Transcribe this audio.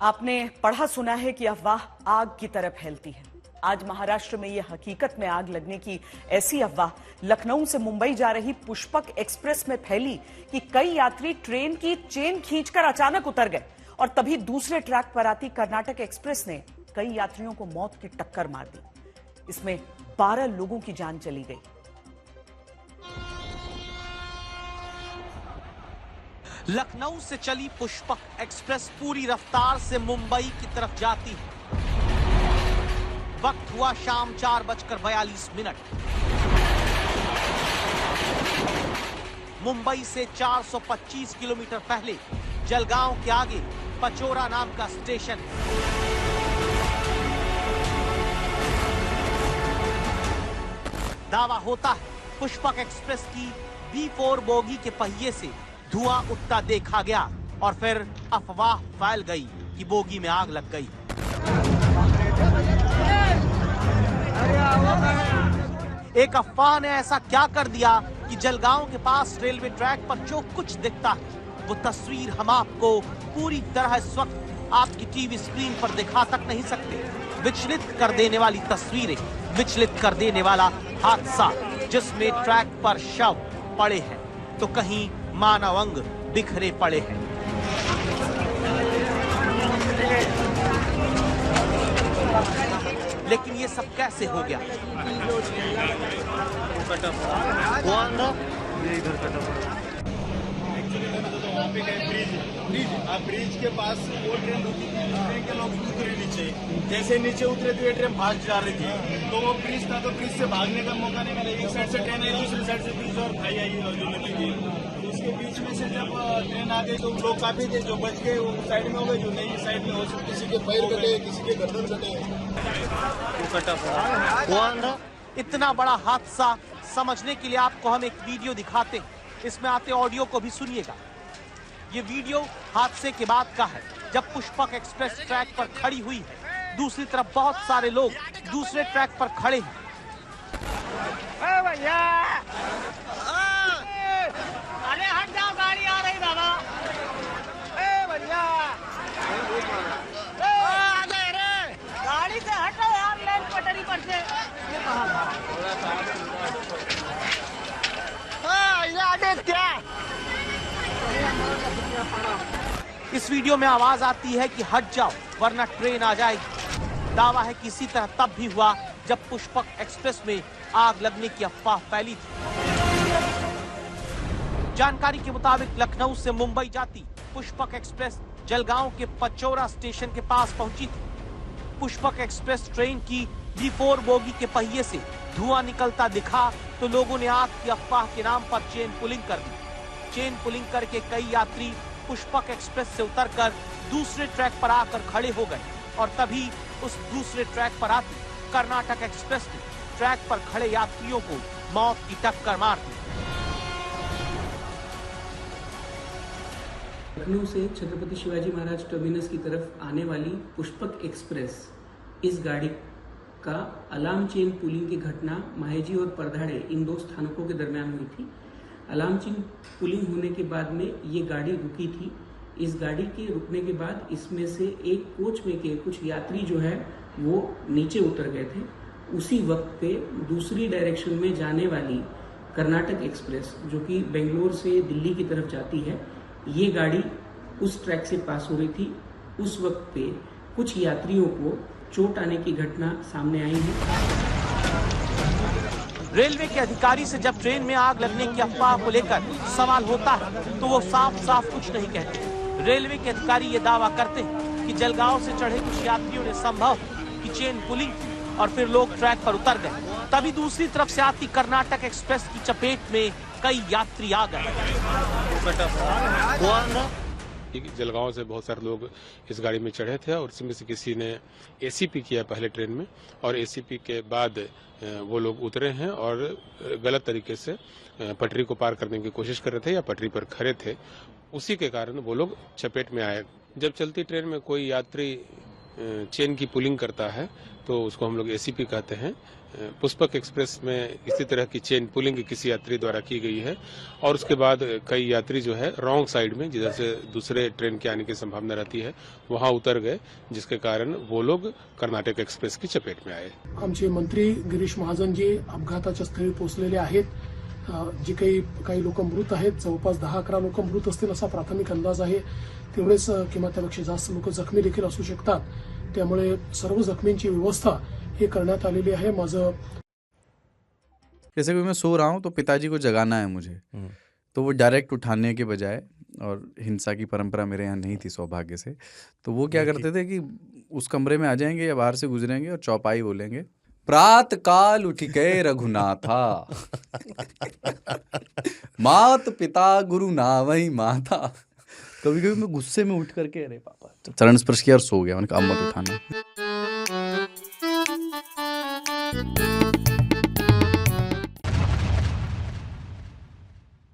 आपने पढ़ा सुना है कि अफवाह आग की तरह फैलती है। आज महाराष्ट्र में यह हकीकत में आग लगने की ऐसी अफवाह लखनऊ से मुंबई जा रही पुष्पक एक्सप्रेस में फैली कि कई यात्री ट्रेन की चेन खींचकर अचानक उतर गए और तभी दूसरे ट्रैक पर आती कर्नाटक एक्सप्रेस ने कई यात्रियों को मौत की टक्कर मार दी। इसमें 12 लोगों की जान चली गई। लखनऊ से चली पुष्पक एक्सप्रेस पूरी रफ्तार से मुंबई की तरफ जाती है। वक्त हुआ शाम 4:42। मुंबई से 425 किलोमीटर पहले जलगांव के आगे पचोरा नाम का स्टेशन है। दावा होता है पुष्पक एक्सप्रेस की B4 बोगी के पहिए से धुआं उठता देखा गया और फिर अफवाह फैल गई कि बोगी में आग लग गई। एक अफवाह ने ऐसा क्या कर दिया कि जलगांव के पास रेलवे ट्रैक पर जो कुछ दिखता है वो तस्वीर हम आपको पूरी तरह इस वक्त आपकी टीवी स्क्रीन पर दिखा तक नहीं सकते। विचलित कर देने वाली तस्वीरें, विचलित कर देने वाला हादसा जिसमें ट्रैक पर शव पड़े हैं तो कहीं मानव अंग बिखरे पड़े हैं। लेकिन ये सब कैसे हो गया? ब्रिज के पास वो ट्रेन रुकी थी, ट्रेन के लोग उतरे नीचे। जैसे नीचे उतरे तो ये ट्रेन भाग जा रही थी, तो वो ब्रिज था तो ब्रिज से भागने का मौका नहीं मिला। एक साइड से ट्रेन आई, दूसरी साइड से ब्रिज और खाई आई जो नदी थी। उसके बीच में से जब ट्रेन आ गई तो लोग काफी थे, जो बच गए वो साइड में हो गए, जो नहीं साइड में हो सकते। किसी के पैर कटे, किसी के गर्दन कटे। इतना बड़ा हादसा समझने के लिए आपको हम एक वीडियो दिखाते हैं। इसमें आते ऑडियो को भी सुनिएगा। ये वीडियो हादसे के बाद का है जब पुष्पक एक्सप्रेस ट्रैक पर खड़ी हुई है। दूसरी तरफ बहुत सारे लोग दूसरे ट्रैक पर खड़े हैं। अरे हट जाओ, गाड़ी आ रही बाबा। गाड़ी से हटो यार, लेन पटरी पर से। इस वीडियो में आवाज आती है कि हट जाओ वरना ट्रेन आ जाएगी। दावा है कि इसी तरह तब भी हुआ जब पुष्पक एक्सप्रेस में आग लगने की अफवाह फैली थी। जानकारी के मुताबिक लखनऊ से मुंबई जाती पुष्पक एक्सप्रेस जलगांव के पचोरा स्टेशन के पास पहुंची थी। पुष्पक एक्सप्रेस ट्रेन की B4 बोगी के पहिए से धुआं निकलता दिखा तो लोगों ने आग की अफवाह के नाम पर चेन पुलिंग कर दी। चेन पुलिंग करके कई यात्री पुष्पक एक्सप्रेस से उतरकर दूसरे ट्रैक पर आकर खड़े हो गए और तभी उस दूसरे ट्रैक पर आती कर्नाटक एक्सप्रेस ने ट्रैक पर खड़े यात्रियों को मौत की टक्कर मार दी। लखनऊ से छत्रपति शिवाजी महाराज टर्मिनस की तरफ आने वाली पुष्पक एक्सप्रेस, इस गाड़ी का अलार्म चेन पुलिंग की घटना माहेजी और परधाड़े इन दो स्थानकों के दरमियान हुई थी। अलार्म चेन पुलिंग होने के बाद में ये गाड़ी रुकी थी। इस गाड़ी के रुकने के बाद इसमें से एक कोच में के कुछ यात्री जो है वो नीचे उतर गए थे। उसी वक्त पे दूसरी डायरेक्शन में जाने वाली कर्नाटक एक्सप्रेस जो कि बेंगलोर से दिल्ली की तरफ जाती है, ये गाड़ी उस ट्रैक से पास हो रही थी। उस वक्त पे कुछ यात्रियों को चोट आने की घटना सामने आई है। रेलवे के अधिकारी से जब ट्रेन में आग लगने की अफवाह को लेकर सवाल होता है तो वो साफ साफ कुछ नहीं कहते। रेलवे के अधिकारी ये दावा करते हैं कि जलगांव से चढ़े कुछ यात्रियों ने संभव की चेन पुलिंग की और फिर लोग ट्रैक पर उतर गए। तभी दूसरी तरफ से आती कर्नाटक एक्सप्रेस की चपेट में कई यात्री आ गए। जलगांव से बहुत सारे लोग इस गाड़ी में चढ़े थे और इसमें से किसी ने एसीपी किया पहले ट्रेन में और एसीपी के बाद वो लोग उतरे हैं और गलत तरीके से पटरी को पार करने की कोशिश कर रहे थे या पटरी पर खड़े थे। उसी के कारण वो लोग चपेट में आए। जब चलती ट्रेन में कोई यात्री चेन की पुलिंग करता है तो उसको हम लोग एसीपी कहते हैं। पुष्पक एक्सप्रेस में इसी तरह की चेन पुलिंग किसी यात्री द्वारा की गई है और उसके बाद कई यात्री जो है रॉन्ग साइड में, जिधर से दूसरे ट्रेन के आने की संभावना रहती है, वहां उतर गए, जिसके कारण वो लोग कर्नाटक एक्सप्रेस की चपेट में आए। आमचे मंत्री गिरीश महाजन जी अपघाताच्या स्थळी पोहोचलेले आहेत। जे काही लोक मृत आहेत, जवळपास 10-11 लोक मृत असतील असा प्राथमिक अंदाज आहे। तेवढेच किंवा त्यापेक्षा जास्त लोक जखमी देखील असू शकतात। त्यामुळे सर्व जखमींची व्यवस्था हे करण्यात आलेली आहे। माझं जैसे कि मैं सो रहा हूँ तो पिताजी को जगाना है मुझे, तो वो डायरेक्ट उठाने के बजाय, और हिंसा की परंपरा मेरे यहाँ नहीं थी सौभाग्य से, तो वो क्या करते थे कि उस कमरे में आ जाएंगे या बाहर से गुजरेंगे और चौपाई बोलेंगे, प्रात काल उठ गए रघुनाथा मात पिता गुरु नावई माता। कभी कभी मैं गुस्से में उठ करके अरे पापा चरण स्पर्श किया और सो गया। मैंने कहा अब मत उठाना।